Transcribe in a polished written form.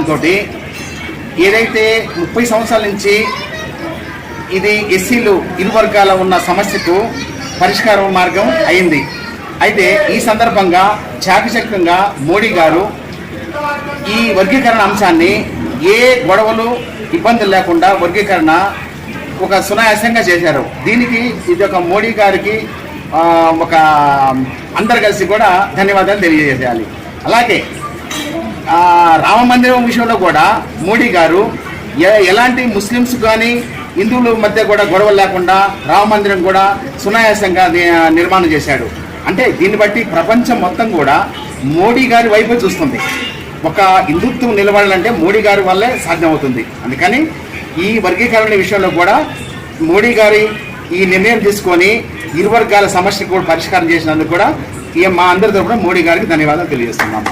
నిర్ణయంతో ఏదైతే 30 సంవత్సరాల నుంచి ఇది ఎస్సీలు ఇరు వర్గాల ఉన్న సమస్యకు పరిష్కార మార్గం అయింది. అయితే ఈ సందర్భంగా చాకచక్యంగా మోడీ గారు ఈ వర్గీకరణ అంశాన్ని ఏ గొడవలు ఇబ్బందులు లేకుండా వర్గీకరణ ఒక సునాయాసంగా చేశారు. దీనికి ఇది ఒక మోడీ గారికి ఒక అందరు కలిసి కూడా ధన్యవాదాలు తెలియజేయాలి. అలాగే రామ మందిరం విషయంలో కూడా మోడీ గారు ఎలాంటి ముస్లిమ్స్ కానీ హిందువుల మధ్య కూడా గొడవలు లేకుండా రామ మందిరం కూడా సునాయాసంగా నిర్మాణం చేశాడు. అంటే దీన్ని బట్టి ప్రపంచం మొత్తం కూడా మోడీ గారి వైపు చూస్తుంది. ఒక హిందుత్వం నిలబడాలంటే మోడీ గారి వల్లే సాధ్యమవుతుంది. అందుకని ఈ వర్గీకరణ విషయంలో కూడా మోడీ గారి ఈ నిర్ణయం తీసుకొని ఇరు వర్గాల సమస్యకు కూడా పరిష్కారం చేసినందుకు కూడా మా అందరి తరపున మోడీ గారికి ధన్యవాదాలు తెలియజేస్తున్నాము.